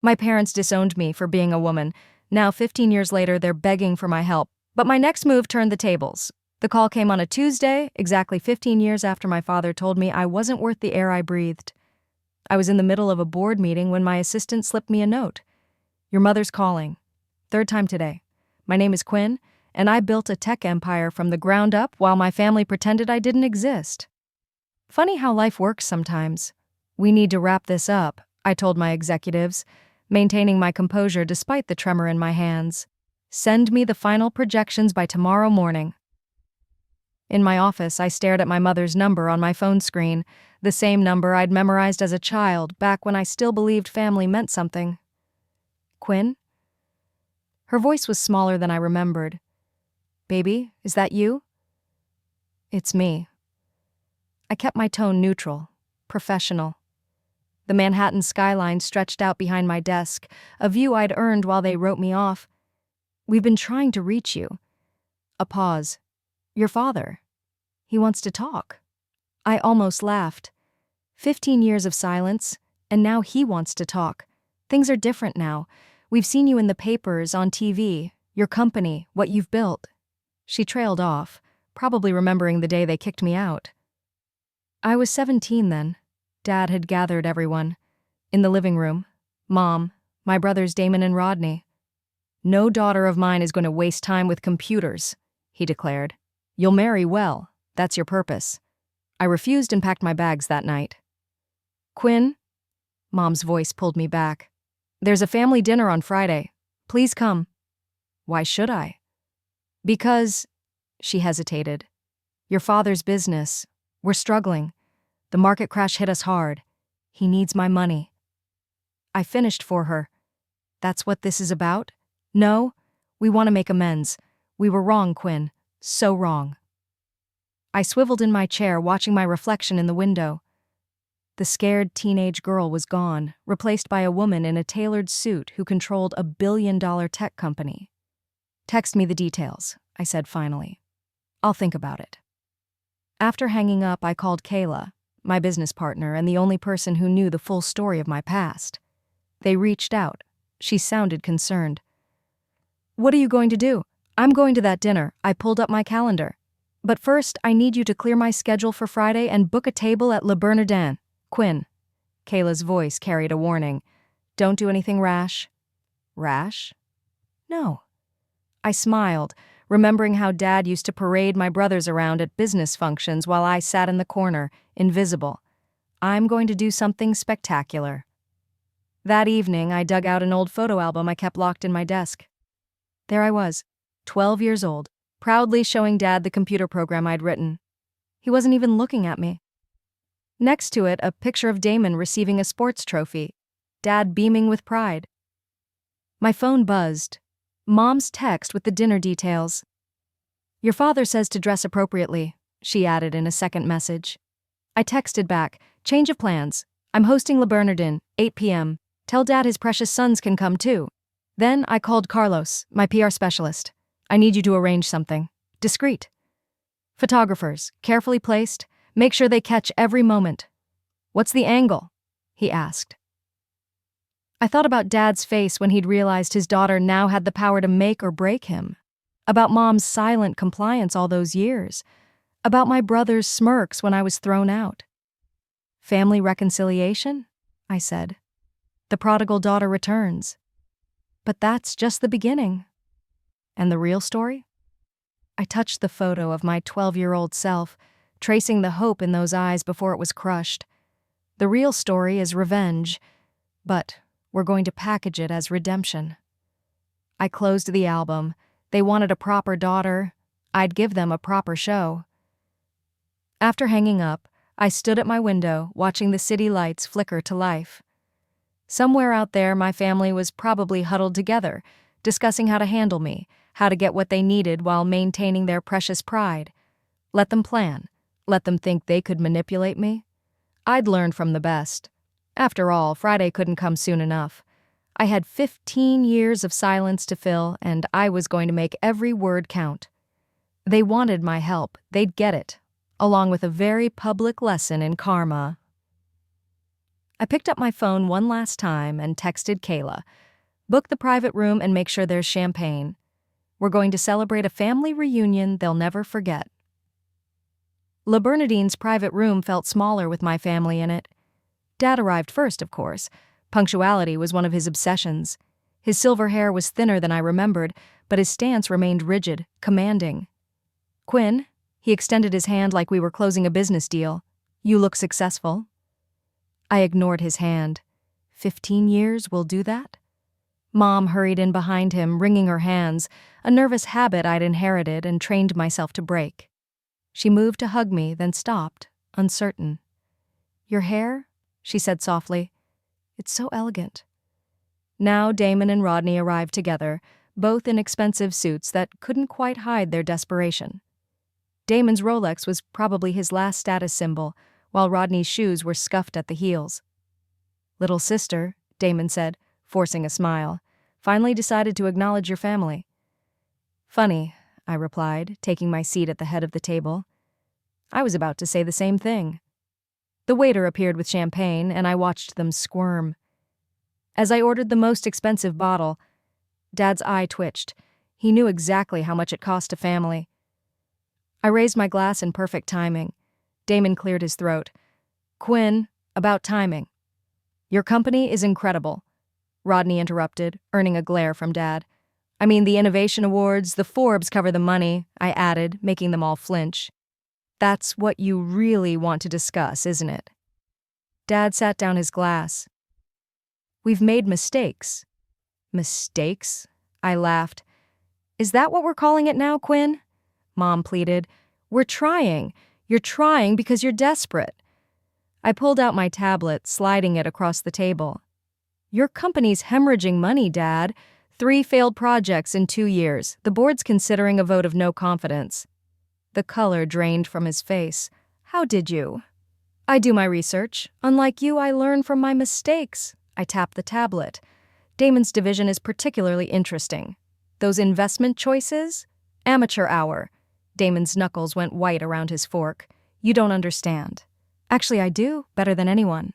My parents disowned me for being a woman. Now, 15 years later, they're begging for my help. But my next move turned the tables. The call came on a Tuesday, exactly 15 years after my father told me I wasn't worth the air I breathed. I was in the middle of a board meeting when my assistant slipped me a note. "Your mother's calling. Third time today. My name is Quinn, and I built a tech empire from the ground up while my family pretended I didn't exist." Funny how life works sometimes. "We need to wrap this up," I told my executives, maintaining my composure despite the tremor in my hands. "Send me the final projections by tomorrow morning." In my office, I stared at my mother's number on my phone screen, the same number I'd memorized as a child, back when I still believed family meant something. "Quinn?" Her voice was smaller than I remembered. "Baby, is that you?" "It's me." I kept my tone neutral, professional. The Manhattan skyline stretched out behind my desk, a view I'd earned while they wrote me off. "We've been trying to reach you." A pause. "Your father. He wants to talk." I almost laughed. 15 years of silence, and now he wants to talk. Things are different now. We've seen you in the papers, on TV, your company, what you've built. She trailed off, probably remembering the day they kicked me out. I was 17 then. Dad had gathered everyone. In the living room, Mom, my brothers Damon and Rodney. "No daughter of mine is going to waste time with computers," he declared. "You'll marry well. That's your purpose." I refused and packed my bags that night. "Quinn?" Mom's voice pulled me back. "There's a family dinner on Friday. Please come." "Why should I?" "Because," she hesitated, "your father's business. We're struggling. The market crash hit us hard. He needs my money." I finished for her. "That's what this is about? No, we want to make amends. We were wrong, Quinn. So wrong." I swiveled in my chair, watching my reflection in the window. The scared teenage girl was gone, replaced by a woman in a tailored suit who controlled a billion-dollar tech company. "Text me the details," I said finally. "I'll think about it." After hanging up, I called Kayla, my business partner and the only person who knew the full story of my past. They reached out. She sounded concerned. "What are you going to do?" "I'm going to that dinner." I pulled up my calendar. "But first, I need you to clear my schedule for Friday and book a table at Le Bernardin." "Quinn." Kayla's voice carried a warning. "Don't do anything rash." "Rash?" "No." I smiled, remembering how Dad used to parade my brothers around at business functions while I sat in the corner, invisible. "I'm going to do something spectacular." That evening, I dug out an old photo album I kept locked in my desk. There I was, 12 years old, proudly showing Dad the computer program I'd written. He wasn't even looking at me. Next to it, a picture of Damon receiving a sports trophy, Dad beaming with pride. My phone buzzed. Mom's text with the dinner details. "Your father says to dress appropriately," she added in a second message. I texted back, "Change of plans. I'm hosting Le Bernardin, 8 p.m. Tell Dad his precious sons can come too." Then I called Carlos, my PR specialist. "I need you to arrange something. Discreet. Photographers, carefully placed. Make sure they catch every moment." "What's the angle?" he asked. I thought about Dad's face when he'd realized his daughter now had the power to make or break him. About Mom's silent compliance all those years. About my brother's smirks when I was thrown out. "Family reconciliation?" I said. "The prodigal daughter returns." But that's just the beginning. And the real story? I touched the photo of my 12-year-old self, tracing the hope in those eyes before it was crushed. The real story is revenge, but we're going to package it as redemption. I closed the album. They wanted a proper daughter. I'd give them a proper show. After hanging up, I stood at my window, watching the city lights flicker to life. Somewhere out there, my family was probably huddled together, discussing how to handle me, how to get what they needed while maintaining their precious pride. Let them plan. Let them think they could manipulate me. I'd learned from the best. After all, Friday couldn't come soon enough. I had 15 years of silence to fill, and I was going to make every word count. They wanted my help. They'd get it, along with a very public lesson in karma. I picked up my phone one last time and texted Kayla. Book the private room and make sure there's champagne. We're going to celebrate a family reunion they'll never forget. La Bernadine's private room felt smaller with my family in it. Dad arrived first, of course. Punctuality was one of his obsessions. His silver hair was thinner than I remembered, but his stance remained rigid, commanding. "Quinn," he extended his hand like we were closing a business deal. "You look successful." I ignored his hand. 15 years will do that? Mom hurried in behind him, wringing her hands, a nervous habit I'd inherited and trained myself to break. She moved to hug me, then stopped, uncertain. "Your hair?" she said softly. "It's so elegant." Now Damon and Rodney arrived together, both in expensive suits that couldn't quite hide their desperation. Damon's Rolex was probably his last status symbol, while Rodney's shoes were scuffed at the heels. "Little sister," Damon said, forcing a smile, "finally decided to acknowledge your family." "Funny," I replied, taking my seat at the head of the table. I was about to say the same thing. The waiter appeared with champagne, and I watched them squirm. As I ordered the most expensive bottle, Dad's eye twitched. He knew exactly how much it cost a family. I raised my glass in perfect timing. Damon cleared his throat. "Quinn, about timing." "Your company is incredible," Rodney interrupted, earning a glare from Dad. "I mean, the Innovation Awards, the Forbes cover the money," I added, making them all flinch. "That's what you really want to discuss, isn't it?" Dad sat down his glass. "We've made mistakes." "Mistakes?" I laughed. "Is that what we're calling it now, Quinn?" Mom pleaded. "We're trying. You're trying because you're desperate." I pulled out my tablet, sliding it across the table. "Your company's hemorrhaging money, Dad. 3 failed projects in 2 years. The board's considering a vote of no confidence." The color drained from his face. "How did you?" "I do my research. Unlike you, I learn from my mistakes." I tapped the tablet. "Damon's division is particularly interesting. Those investment choices? Amateur hour." Damon's knuckles went white around his fork. "You don't understand." "Actually, I do, better than anyone."